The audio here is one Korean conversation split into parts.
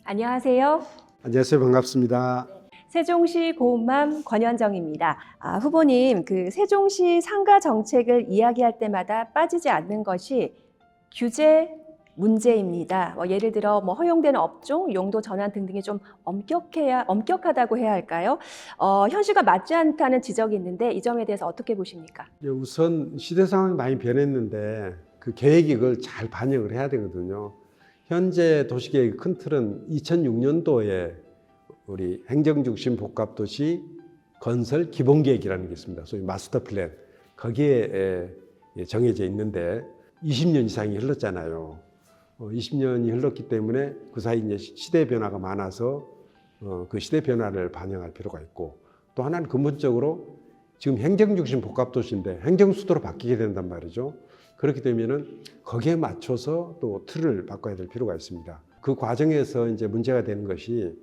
안녕하세요. 안녕하세요. 반갑습니다. 세종시 고운맘 권현정입니다. 후보님, 세종시 상가 정책을 이야기할 때마다 빠지지 않는 것이 규제 문제입니다. 예를 들어 허용되는 업종, 용도 전환 등등이 좀 엄격하다고 해야 할까요? 현실과 맞지 않다는 지적이 있는데 이 점에 대해서 어떻게 보십니까? 우선 시대 상황이 많이 변했는데 그 계획이 그걸 잘 반영을 해야 되거든요. 현재 도시계획의 큰 틀은 2006년도에 우리 행정중심 복합도시 건설 기본계획이라는 게 있습니다. 소위 마스터 플랜. 거기에 정해져 있는데 20년 이상이 흘렀잖아요. 20년이 흘렀기 때문에 그 사이 이제 시대 변화가 많아서 그 시대 변화를 반영할 필요가 있고, 또 하나는 근본적으로 지금 행정중심 복합도시인데 행정수도로 바뀌게 된단 말이죠. 그렇게 되면은 거기에 맞춰서 또 틀을 바꿔야 될 필요가 있습니다. 그 과정에서 이제 문제가 되는 것이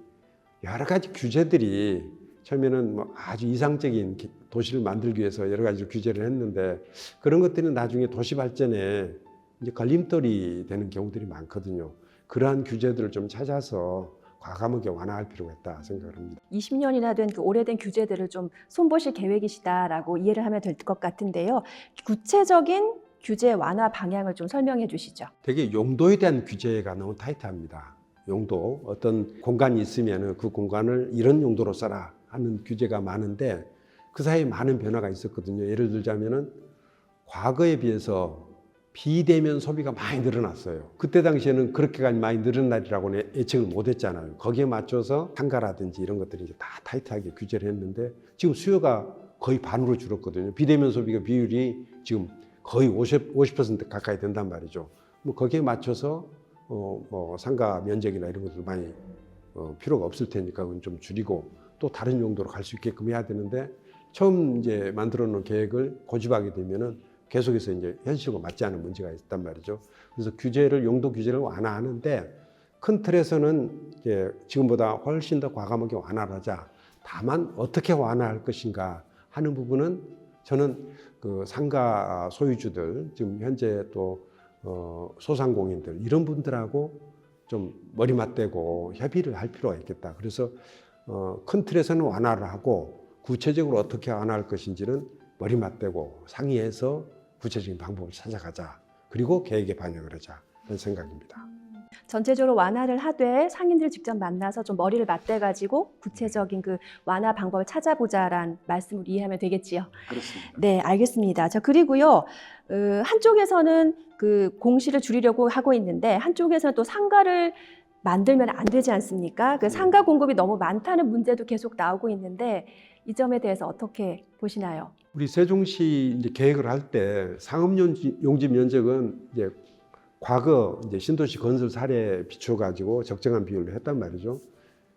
여러 가지 규제들이 처음에는 아주 이상적인 도시를 만들기 위해서 여러 가지 규제를 했는데, 그런 것들이 나중에 도시 발전에 이제 걸림돌이 되는 경우들이 많거든요. 그러한 규제들을 좀 찾아서 과감하게 완화할 필요가 있다 생각을 합니다. 20년이나 된 오래된 규제들을 좀 손보실 계획이시다라고 이해를 하면 될 것 같은데요. 구체적인 규제 완화 방향을 좀 설명해 주시죠. 되게 용도에 대한 규제가 너무 타이트합니다. 용도, 어떤 공간이 있으면 그 공간을 이런 용도로 써라 하는 규제가 많은데, 그 사이에 많은 변화가 있었거든요. 예를 들자면은 과거에 비해서 비대면 소비가 많이 늘어났어요. 그때 당시에는 그렇게까지 많이 늘어나리라고는 예측을 못했잖아요. 거기에 맞춰서 상가라든지 이런 것들이 이제 다 타이트하게 규제를 했는데, 지금 수요가 거의 반으로 줄었거든요. 비대면 소비가 비율이 지금 거의 50% 가까이 된단 말이죠. 거기에 맞춰서 상가 면적이나 이런 것들 많이 필요가 없을 테니까 그건 좀 줄이고 또 다른 용도로 갈 수 있게끔 해야 되는데, 처음 이제 만들어 놓은 계획을 고집하게 되면은 계속해서 이제 현실과 맞지 않는 문제가 있단 말이죠. 그래서 용도 규제를 완화하는데, 큰 틀에서는 이제 지금보다 훨씬 더 과감하게 완화를 하자. 다만 어떻게 완화할 것인가 하는 부분은 저는 그 상가 소유주들, 지금 현재 또 소상공인들 이런 분들하고 좀 머리 맞대고 협의를 할 필요가 있겠다. 그래서 큰 틀에서는 완화를 하고 구체적으로 어떻게 완화할 것인지는 머리 맞대고 상의해서 구체적인 방법을 찾아가자. 그리고 계획에 반영을 하자. 그런 생각입니다. 전체적으로 완화를 하되 상인들 직접 만나서 좀 머리를 맞대가지고 구체적인 그 완화 방법을 찾아보자라는 말씀을 이해하면 되겠지요. 그렇습니다. 네, 알겠습니다. 그리고요, 한쪽에서는 그 공시를 줄이려고 하고 있는데 한쪽에서는 또 상가를 만들면 안 되지 않습니까? 그 상가 공급이 너무 많다는 문제도 계속 나오고 있는데 이 점에 대해서 어떻게 보시나요? 우리 세종시 이제 계획을 할 때 상업용지 면적은 이제 과거 이제 신도시 건설 사례에 비춰가지고 적정한 비율로 했단 말이죠.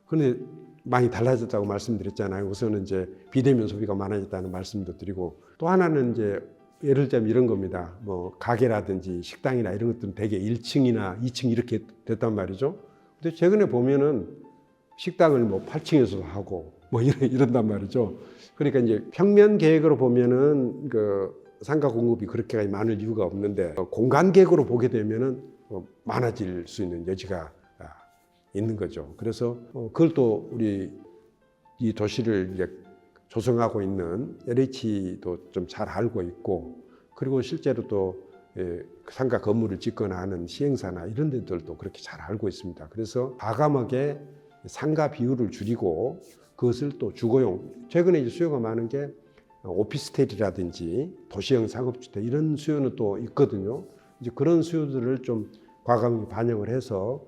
그런데 많이 달라졌다고 말씀드렸잖아요. 우선은 이제 비대면 소비가 많아졌다는 말씀도 드리고, 또 하나는 이제 예를 들자면 이런 겁니다. 가게라든지 식당이나 이런 것들은 대개 1층이나 2층 이렇게 됐단 말이죠. 근데 최근에 보면은 식당을 8층에서도 하고 이런단 말이죠. 그러니까 이제 평면 계획으로 보면은 그 상가 공급이 그렇게 많을 이유가 없는데, 공간 계획으로 보게 되면은 많아질 수 있는 여지가 있는 거죠. 그래서 그걸 또 우리 이 도시를 이제 조성하고 있는 LH도 좀 잘 알고 있고, 그리고 실제로 또 상가 건물을 짓거나 하는 시행사나 이런 데들도 그렇게 잘 알고 있습니다. 그래서 과감하게 상가 비율을 줄이고 그것을 또 주거용, 최근에 이제 수요가 많은 게 오피스텔이라든지 도시형 상업주택 이런 수요는 또 있거든요. 이제 그런 수요들을 좀 과감히 반영을 해서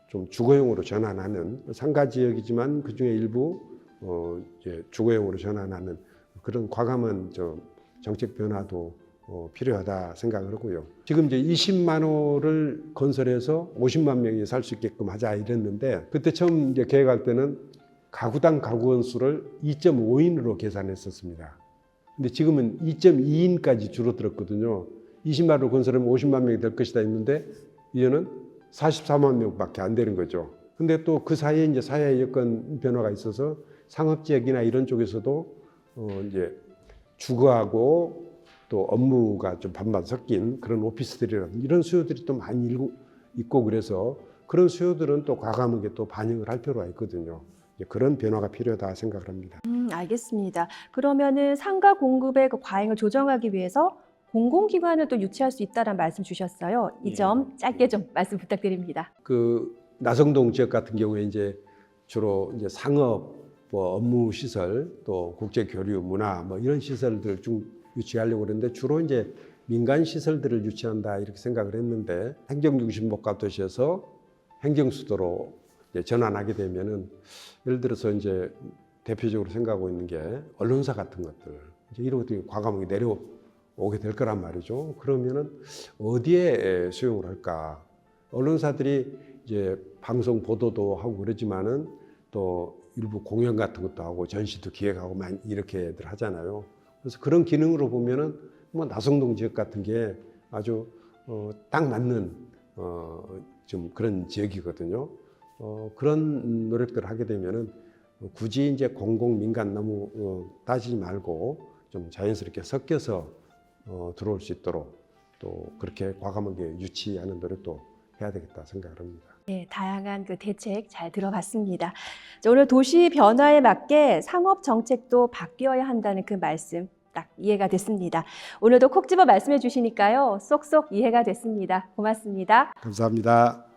좀 주거용으로 전환하는, 상가 지역이지만 그 중에 일부 이제 주거용으로 전환하는 그런 과감한 정책 변화도 필요하다 생각을 하고요. 지금 이제 20만 호를 건설해서 50만 명이 살 수 있게끔 하자 이랬는데, 그때 처음 이제 계획할 때는 가구당 가구원 수를 2.5인으로 계산했었습니다. 근데 지금은 2.2인까지 줄어들었거든요. 20만 호 건설하면 50만 명이 될 것이다 했는데 이제는 44만 명밖에 안 되는 거죠. 근데 또 그 사이에 이제 사회 여건 변화가 있어서 상업지역이나 이런 쪽에서도 이제 주거하고 또 업무가 좀 반반 섞인 그런 오피스텔이라든지 이런 수요들이 또 많이 있고, 그래서 그런 수요들은 또 과감하게 또 반영을 할 필요가 있거든요. 이제 그런 변화가 필요하다 생각을 합니다. 알겠습니다. 그러면은 상가 공급의 그 과잉을 조정하기 위해서 공공기관을 또 유치할 수 있다는 말씀 주셨어요. 이 점 짧게 좀 말씀 부탁드립니다. 그 나성동 지역 같은 경우에 이제 주로 이제 상업, 뭐 업무 시설, 또 국제 교류, 문화 뭐 이런 시설들 좀 유치하려고 그러는데 주로 이제 민간 시설들을 유치한다 이렇게 생각을 했는데 행정중심 복합도시에서 행정수도로 이제 전환하게 되면은 예를 들어서 이제 대표적으로 생각하고 있는 게 언론사 같은 것들 이제 이런 것들이 과감하게 내려오게 될 거란 말이죠. 그러면은 어디에 수용을 할까? 언론사들이 이제 방송 보도도 하고 그러지만은 또 일부 공연 같은 것도 하고 전시도 기획하고 많이 이렇게들 하잖아요. 그래서 그런 기능으로 보면은 뭐 나성동 지역 같은 게 아주 딱 맞는 좀 그런 지역이거든요. 그런 노력들을 하게 되면은 굳이 이제 공공 민간 너무 따지지 말고 좀 자연스럽게 섞여서 들어올 수 있도록 또 그렇게 과감하게 유치하는 노력도 해야 되겠다 생각을 합니다. 네, 다양한 그 대책 잘 들어봤습니다. 자, 오늘 도시 변화에 맞게 상업 정책도 바뀌어야 한다는 그 말씀 딱 이해가 됐습니다. 오늘도 콕 집어 말씀해 주시니까요. 쏙쏙 이해가 됐습니다. 고맙습니다. 감사합니다.